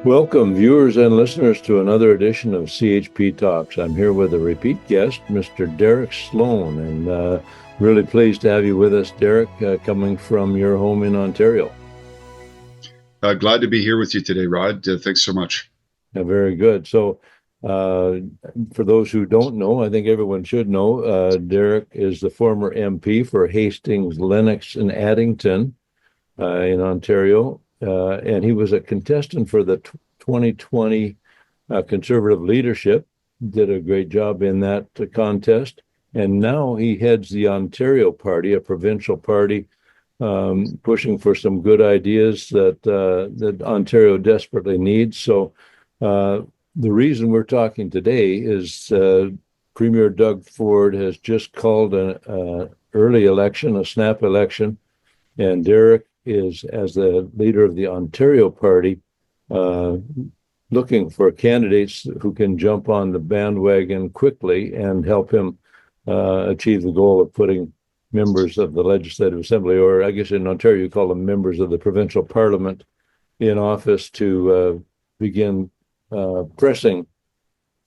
Welcome, viewers and listeners, to another edition of CHP Talks. I'm here with a repeat guest, Mr. Derek Sloan, and really pleased to have you with us, Derek, coming from your home in Ontario. Glad to be here with you today, Rod. Thanks so much. Very good. So, for those who don't know, I think everyone should know, Derek is the former MP for Hastings, Lennox, and Addington in Ontario, and he was a contestant for the 2020 Conservative leadership, did a great job in that contest, and now he heads the Ontario Party, a provincial party, pushing for some good ideas that Ontario desperately needs. So the reason we're talking today is Premier Doug Ford has just called an early election, a snap election, and Derek is, as the leader of the Ontario Party, looking for candidates who can jump on the bandwagon quickly and help him achieve the goal of putting members of the Legislative Assembly, or I guess in Ontario you call them members of the provincial parliament, in office to begin pressing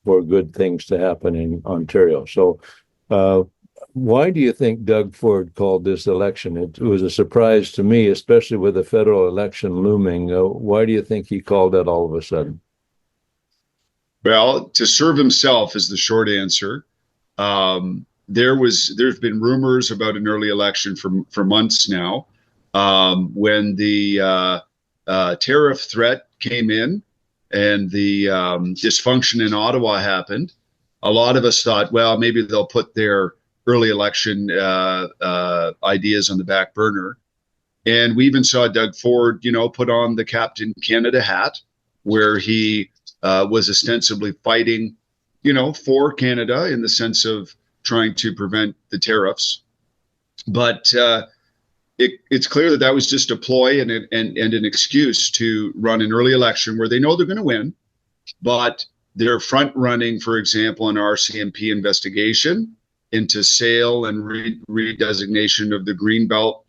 for good things to happen in Ontario. So why do you think Doug Ford called this election? It was a surprise to me, especially with the federal election looming. Why do you think he called that all of a sudden? Well, to serve himself is the short answer. There's been rumors about an early election for months now. When the tariff threat came in and the dysfunction in Ottawa happened, a lot of us thought, well, maybe they'll put their early election ideas on the back burner. And we even saw Doug Ford, put on the Captain Canada hat, where he was ostensibly fighting, for Canada in the sense of trying to prevent the tariffs. But it's clear that was just a ploy and an excuse to run an early election where they know they're going to win, but they're front running, for example, an RCMP investigation into sale and redesignation of the Greenbelt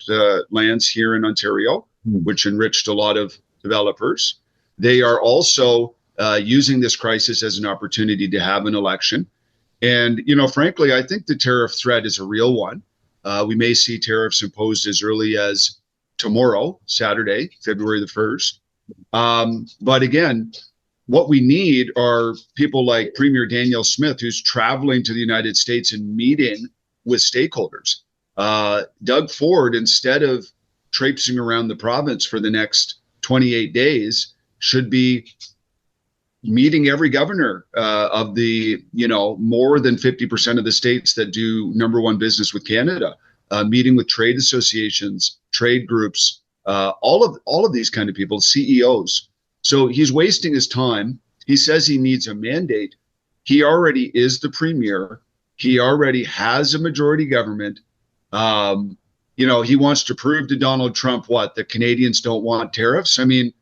lands here in Ontario, which enriched a lot of developers. They are also using this crisis as an opportunity to have an election. And, frankly, I think the tariff threat is a real one. We may see tariffs imposed as early as tomorrow, Saturday, February the 1st. But again, what we need are people like Premier Danielle Smith, who's traveling to the United States and meeting with stakeholders. Doug Ford, instead of traipsing around the province for the next 28 days, should be meeting every governor of the, more than 50% of the states that do number one business with Canada, meeting with trade associations, trade groups, all of these kind of people, CEOs. So he's wasting his time. He says he needs a mandate. He already is the premier. He already has a majority government. He wants to prove to Donald Trump that Canadians don't want tariffs. I mean,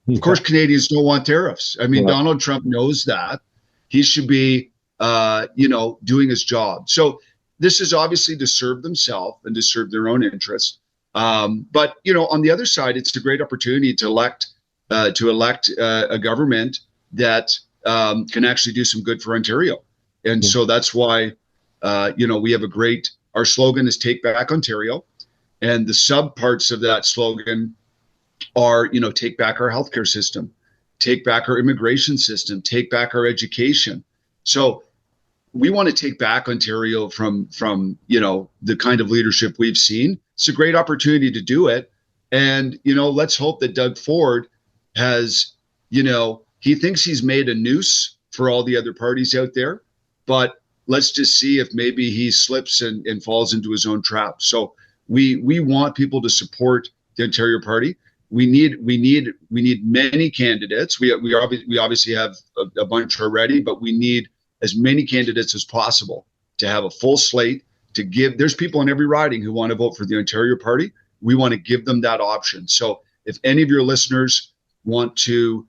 of course, Canadians don't want tariffs. I mean, Donald Trump knows that. He should be, doing his job. So this is obviously to serve themselves and to serve their own interests. But, on the other side, it's a great opportunity to elect a government that can actually do some good for Ontario. And so that's why, we have our slogan is Take Back Ontario. And the sub parts of that slogan are, take back our healthcare system, take back our immigration system, take back our education. So we want to take back Ontario from the kind of leadership we've seen. It's a great opportunity to do it. And, let's hope that Doug Ford has, he thinks he's made a noose for all the other parties out there, but let's just see if maybe he slips and falls into his own trap. So we want people to support the Ontario Party. We need many candidates. We obviously have a bunch already, but we need as many candidates as possible to have a full slate to give. There's people in every riding who want to vote for the Ontario Party. We want to give them that option. So if any of your listeners want to,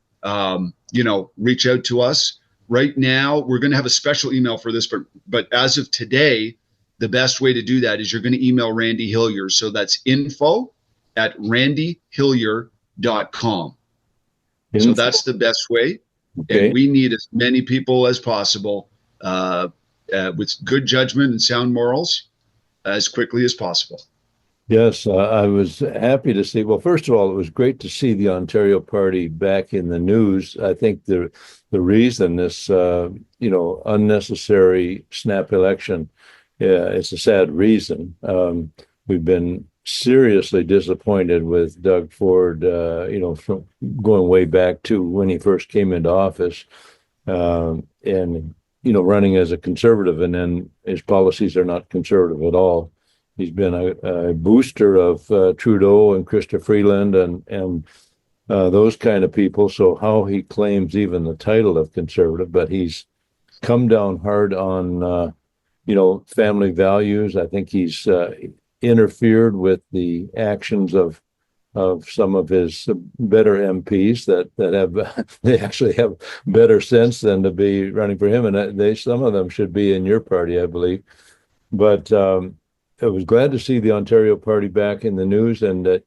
reach out to us right now, we're going to have a special email for this, but as of today, the best way to do that is you're going to email Randy Hillier. So that's info@randyhillier.com. So Info. that's the best way. And Okay. we need as many people as possible uh, with good judgment and sound morals as quickly as possible. Yes, I was happy to see. Well, first of all, it was great to see the Ontario Party back in the news. I think the reason this unnecessary snap election, yeah, it's a sad reason. We've been seriously disappointed with Doug Ford. From going way back to when he first came into office, and running as a conservative, and then his policies are not conservative at all. He's been a booster of Trudeau and Chrystia Freeland and those kind of people. So how he claims even the title of conservative, but he's come down hard on family values. I think he's interfered with the actions of some of his better MPs that have they actually have better sense than to be running for him, and some of them should be in your party, I believe. But I was glad to see the Ontario Party back in the news, and that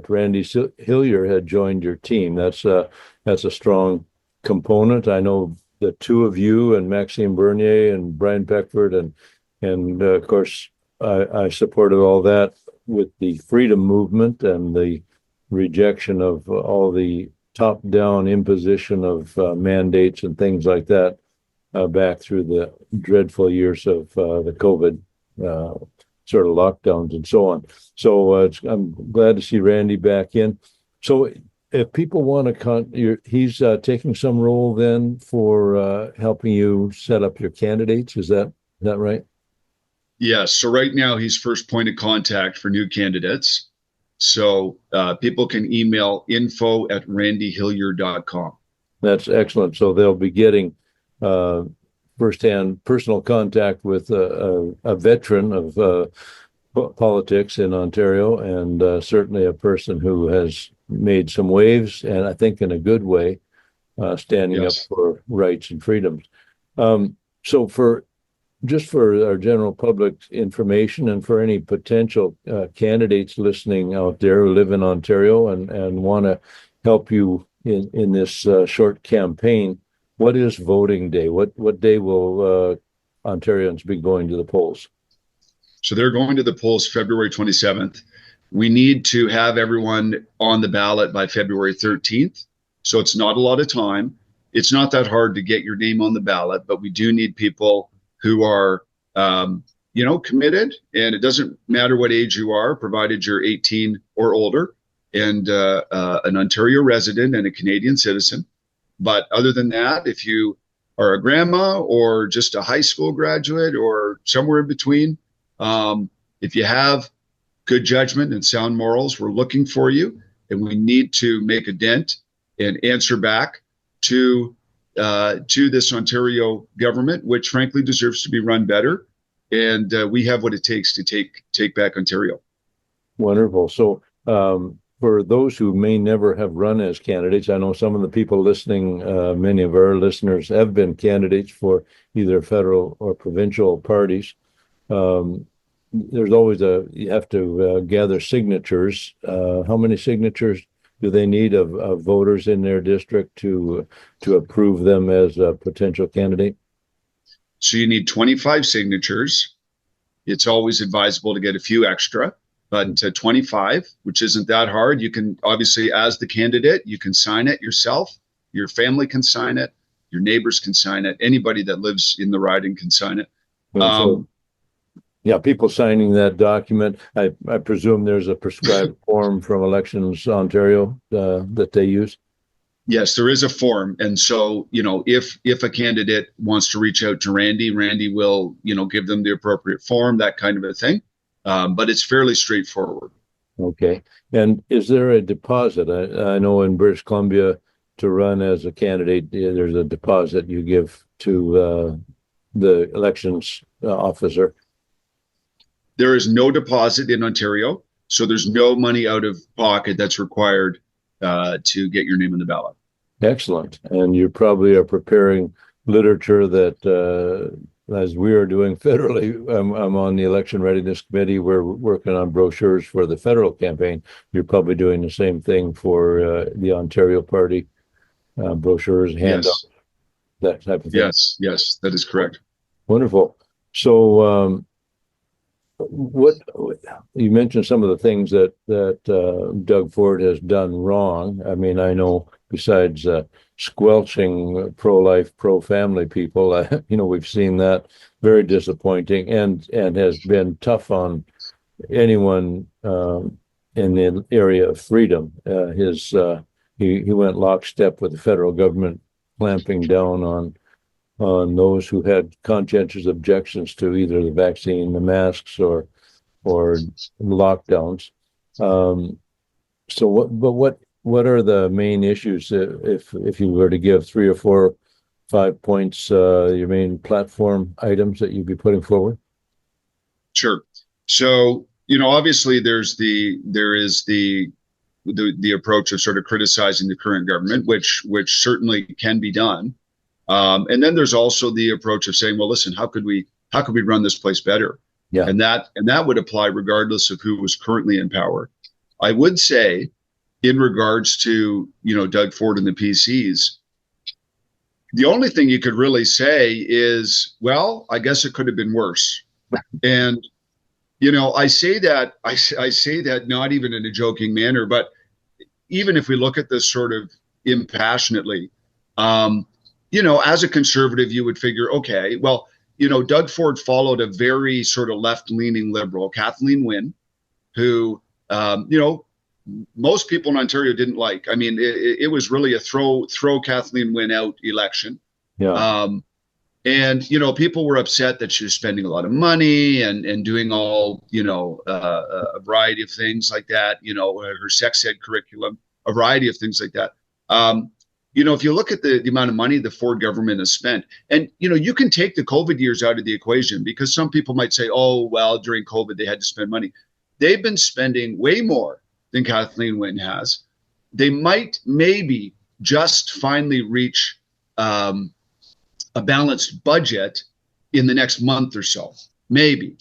Randy Hillier had joined your team. That's a strong component. I know the two of you and Maxime Bernier and Brian Beckford and of course I supported all that with the freedom movement and the rejection of all the top-down imposition of mandates and things like that back through the dreadful years of the COVID sort of lockdowns and so on. So I'm glad to see Randy back in. So if people want to, he's taking some role then for helping you set up your candidates. Is that right? Yes. So right now he's first point of contact for new candidates. So people can email info@randyhillier.com. That's excellent. So they'll be getting firsthand personal contact with a veteran of politics in Ontario, and certainly a person who has made some waves, and I think in a good way, standing Yes. up for rights and freedoms. So for our general public's information and for any potential candidates listening out there who live in Ontario and want to help you in this short campaign, what is voting day? What day will Ontarians be going to the polls? So they're going to the polls February 27th. We need to have everyone on the ballot by February 13th. So it's not a lot of time. It's not that hard to get your name on the ballot, but we do need people who are, committed. And it doesn't matter what age you are, provided you're 18 or older and an Ontario resident and a Canadian citizen. But other than that, if you are a grandma or just a high school graduate or somewhere in between, if you have good judgment and sound morals, we're looking for you, and we need to make a dent and answer back to this Ontario government, which frankly deserves to be run better. And we have what it takes to take back Ontario. Wonderful. So for those who may never have run as candidates, I know some of the people listening, many of our listeners have been candidates for either federal or provincial parties. There's always you have to gather signatures. How many signatures do they need of voters in their district to approve them as a potential candidate? So you need 25 signatures. It's always advisable to get a few extra, but 25, which isn't that hard. You can obviously, as the candidate, you can sign it yourself. Your family can sign it. Your neighbors can sign it. Anybody that lives in the riding can sign it. Yeah, people signing that document. I presume there's a prescribed form from Elections Ontario that they use. Yes, there is a form. And so, if a candidate wants to reach out to Randy will, give them the appropriate form, that kind of a thing. But it's fairly straightforward. Okay. And is there a deposit? I know in British Columbia to run as a candidate, there's a deposit you give to the elections officer. There is no deposit in Ontario, so there's no money out of pocket that's required to get your name on the ballot. Excellent. And you probably are preparing literature that, as we are doing federally, I'm on the Election Readiness Committee. We're working on brochures for the federal campaign. You're probably doing the same thing for the Ontario Party. brochures, handouts, Yes. that type of thing. Yes, that is correct. Wonderful. So, what you mentioned some of the things that Doug Ford has done wrong. I mean, I know besides squelching pro-life, pro-family people, we've seen that very disappointing and has been tough on anyone in the area of freedom. He went lockstep with the federal government clamping down on those who had conscientious objections to either the vaccine, the masks, or lockdowns. Um, so what are the main issues if you were to give three or four, 5 points, your main platform items that you'd be putting forward? Sure. So, obviously there is the approach of sort of criticizing the current government, which certainly can be done. And then there's also the approach of saying, well, listen, how could we run this place better? Yeah. And that would apply regardless of who was currently in power. I would say, in regards to Doug Ford and the PCs, the only thing you could really say is, well, I guess it could have been worse. And I say that not even in a joking manner, but even if we look at this sort of impassionately, as a conservative, you would figure, okay, well, Doug Ford followed a very sort of left-leaning liberal, Kathleen Wynne, who, most people in Ontario didn't like. I mean, it was really a throw Kathleen Wynne out election. Yeah. And, people were upset that she was spending a lot of money and doing all, a variety of things like that, her sex ed curriculum, a variety of things like that. If you look at the amount of money the Ford government has spent, and, you can take the COVID years out of the equation because some people might say, oh, well, during COVID, they had to spend money. They've been spending way more than Kathleen Wynne has. They might maybe just finally reach a balanced budget in the next month or so, maybe.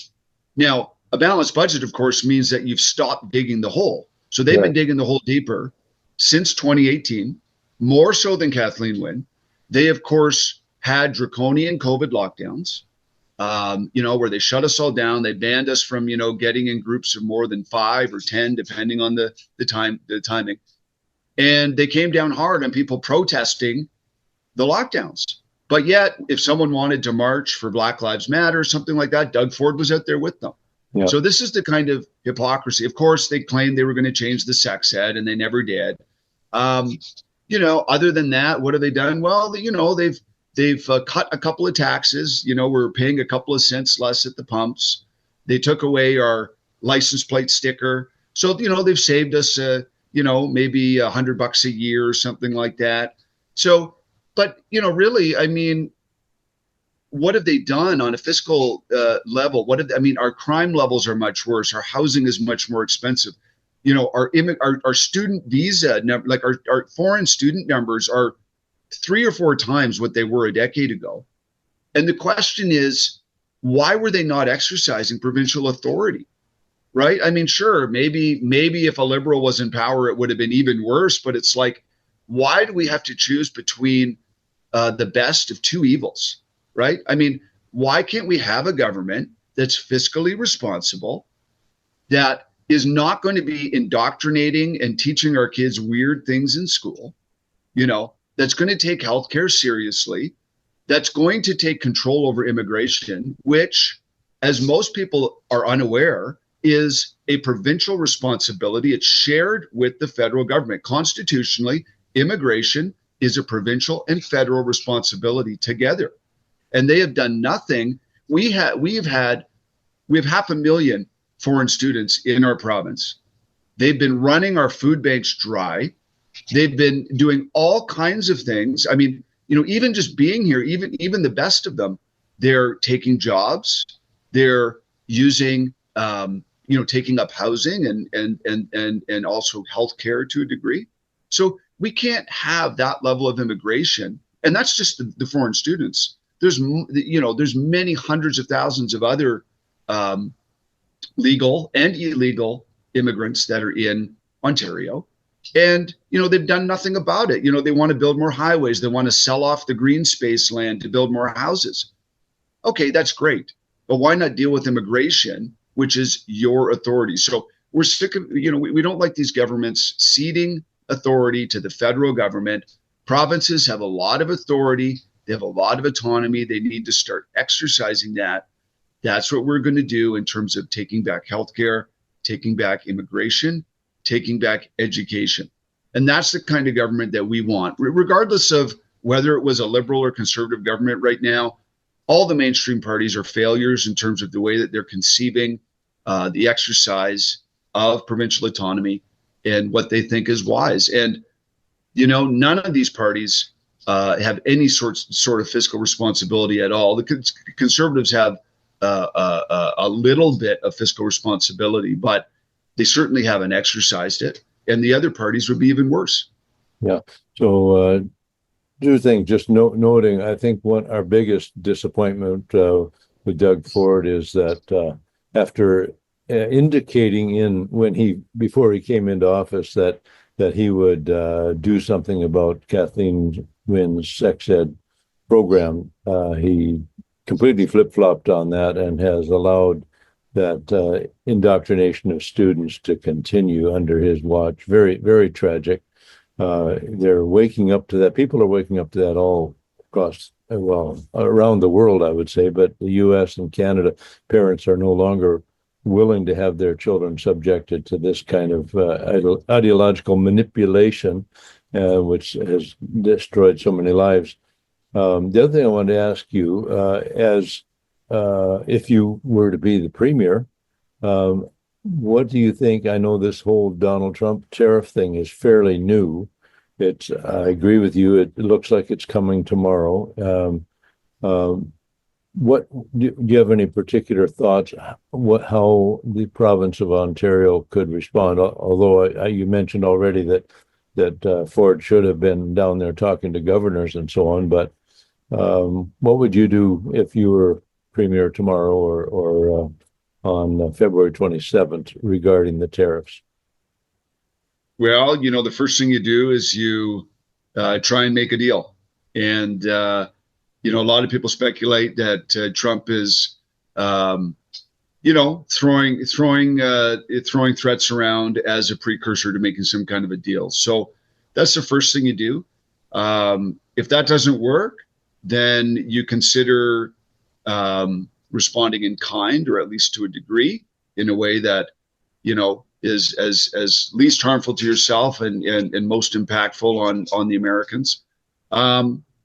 Now, a balanced budget, of course, means that you've stopped digging the hole. So they've been digging the hole deeper since 2018, more so than Kathleen Wynne. They, of course, had draconian COVID lockdowns, where they shut us all down. They banned us from, getting in groups of more than 5 or 10, depending on the timing. And they came down hard on people protesting the lockdowns. But yet, if someone wanted to march for Black Lives Matter or something like that, Doug Ford was out there with them. Yeah. So this is the kind of hypocrisy. Of course, they claimed they were going to change the sex ed, and they never did. Other than that, what have they done? Well, they've cut a couple of taxes. We're paying a couple of cents less at the pumps. They took away our license plate sticker. So, they've saved us, maybe $100 a year or something like that. So, but, really, I mean, what have they done on a fiscal level? Our crime levels are much worse. Our housing is much more expensive. Our student visa, like our foreign student numbers are 3 or 4 times what they were a decade ago. And the question is, why were they not exercising provincial authority? Right? I mean, sure, maybe if a liberal was in power, it would have been even worse. But it's like, why do we have to choose between the best of two evils? Right? I mean, why can't we have a government that's fiscally responsible, that is not going to be indoctrinating and teaching our kids weird things in school, that's going to take healthcare seriously, that's going to take control over immigration, which, as most people are unaware, is a provincial responsibility. It's shared with the federal government. Constitutionally, immigration is a provincial and federal responsibility together. And they have done nothing. We have 500,000 foreign students in our province. They've been running our food banks dry. They've been doing all kinds of things. I mean, even just being here, even the best of them, they're taking jobs. They're using, taking up housing and also healthcare to a degree. So we can't have that level of immigration, and that's just the foreign students. There's many hundreds of thousands of other legal and illegal immigrants that are in Ontario. And, they've done nothing about it. They want to build more highways. They want to sell off the green space land to build more houses. Okay, that's great. But why not deal with immigration, which is your authority? So we're sick of, we don't like these governments ceding authority to the federal government. Provinces have a lot of authority. They have a lot of autonomy. They need to start exercising that. That's what we're going to do in terms of taking back healthcare, taking back immigration, taking back education. And that's the kind of government that we want, regardless of whether it was a liberal or conservative government right now. All the mainstream parties are failures in terms of the way that they're conceiving the exercise of provincial autonomy and what they think is wise. And, none of these parties have any sort of fiscal responsibility at all. The conservatives have a little bit of fiscal responsibility, but they certainly haven't exercised it. And the other parties would be even worse. Yeah. So, two things, just noting, I think our biggest disappointment with Doug Ford is that after indicating before he came into office that he would do something about Kathleen Wynne's sex ed program, he completely flip-flopped on that and has allowed that indoctrination of students to continue under his watch. Very, very tragic. They're waking up to that. People are waking up to that all across, around the world, I would say, but the US and Canada, parents are no longer willing to have their children subjected to this kind of ideological manipulation, which has destroyed so many lives. The other thing I wanted to ask you, as if you were to be the premier, what do you think? I know this whole Donald Trump tariff thing is fairly new. I agree with you. It looks like it's coming tomorrow. What do you have any particular thoughts? How the province of Ontario could respond? Although you mentioned already that Ford should have been down there talking to governors and so on. But what would you do if you were premier tomorrow or on February 27th regarding the tariffs? Well, the first thing you do is you try and make a deal. And, a lot of people speculate that Trump is, throwing threats around as a precursor to making some kind of a deal. So that's the first thing you do. If that doesn't work, then you consider responding in kind, or at least to a degree, in a way that, is as least harmful to yourself and most impactful on the Americans.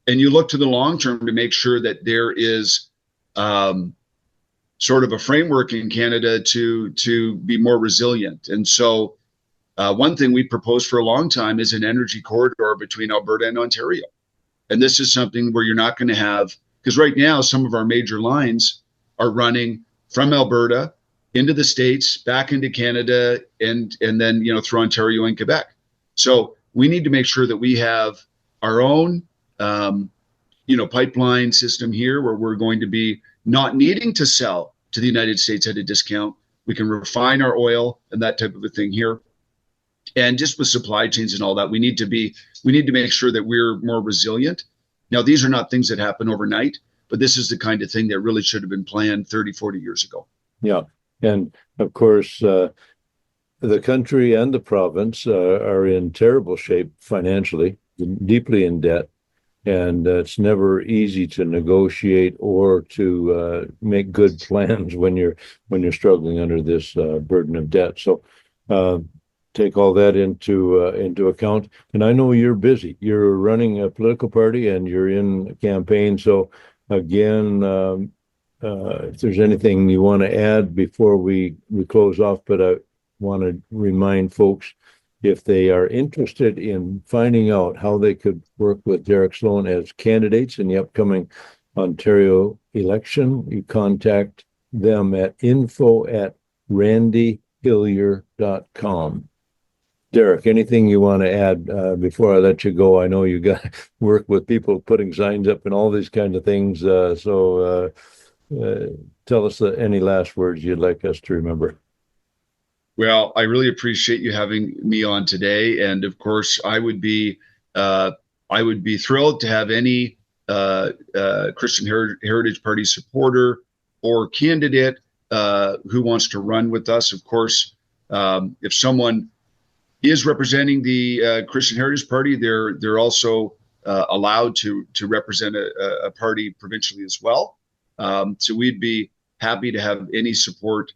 And you look to the long term to make sure that there is sort of a framework in Canada to be more resilient. And so one thing we proposed for a long time is an energy corridor between Alberta and Ontario. And this is something where you're not going to have, because right now some of our major lines are running from Alberta into the States, back into Canada, and then, through Ontario and Quebec. So we need to make sure that we have our own, pipeline system here where we're going to be not needing to sell to the United States at a discount. We can refine our oil and that type of a thing here. And just with supply chains and all that, we need to make sure that we're more resilient. Now, these are not things that happen overnight, but this is the kind of thing that really should have been planned 30, 40 years ago. Yeah. And of course, the country and the province are in terrible shape financially, deeply in debt. And it's never easy to negotiate or to make good plans when you're struggling under this burden of debt. So take all that into account. And I know you're busy. You're running a political party and you're in a campaign. So again, if there's anything you want to add before we close off, but I want to remind folks, if they are interested in finding out how they could work with Derek Sloan as candidates in the upcoming Ontario election, you contact them at info@randyhillier.com. Derek, anything you want to add before I let you go? I know you got to work with people putting signs up and all these kinds of things. So tell us any last words you'd like us to remember. Well, I really appreciate you having me on today, and of course, I would be thrilled to have any Christian Heritage Party supporter or candidate who wants to run with us. Of course, if someone is representing the Christian Heritage Party, they're also allowed to represent a party provincially as well. So we'd be happy to have any support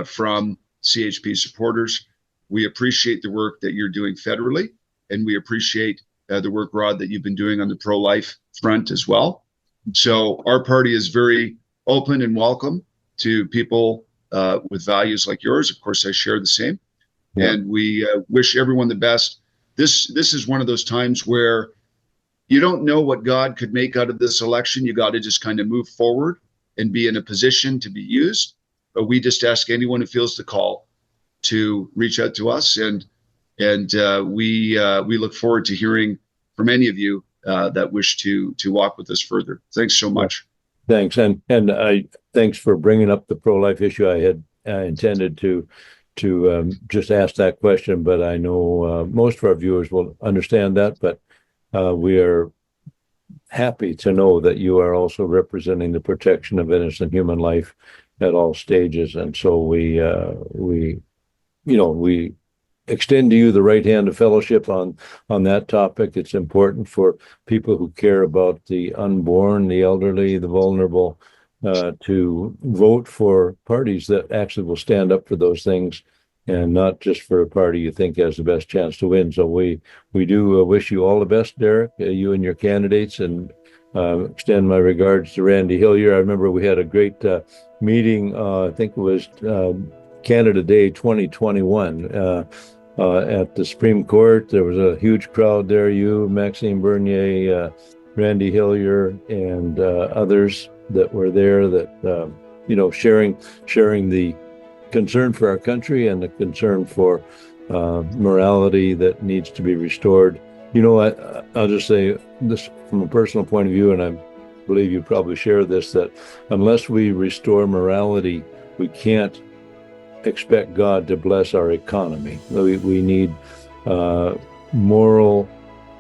from CHP supporters. We appreciate the work that you're doing federally, and we appreciate the work, Rod, that you've been doing on the pro-life front as well. So our party is very open and welcome to people with values like yours. Of course, I share the same. Yeah. And we wish everyone the best. This is one of those times where you don't know what God could make out of this election. You got to just kind of move forward and be in a position to be used. But we just ask anyone who feels the call to reach out to us, and we look forward to hearing from any of you that wish to walk with us further. Thanks so much. Thanks, and I thanks for bringing up the pro-life issue. I had intended to just ask that question, but I know most of our viewers will understand that. But we are happy to know that you are also representing the protection of innocent human life at all stages, and so we extend to you the right hand of fellowship on that topic. It's important for people who care about the unborn, the elderly, the vulnerable, to vote for parties that actually will stand up for those things, and not just for a party you think has the best chance to win. So we do wish you all the best, Derek, you and your candidates, and extend my regards to Randy Hillier. I remember we had a great meeting, I think it was Canada Day 2021 at the Supreme Court. There was a huge crowd there. You, Maxime Bernier, Randy Hillier, and others that were there that, sharing the concern for our country and the concern for morality that needs to be restored. I'll just say this from a personal point of view, and I believe you probably share this, that unless we restore morality, we can't expect God to bless our economy. We need moral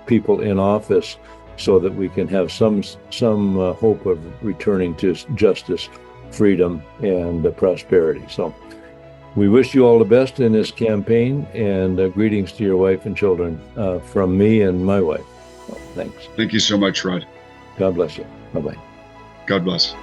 people in office so that we can have some hope of returning to justice, freedom, and prosperity. So we wish you all the best in this campaign, and greetings to your wife and children from me and my wife. Thanks. Thank you so much, Rod. God bless you. Bye-bye. God bless.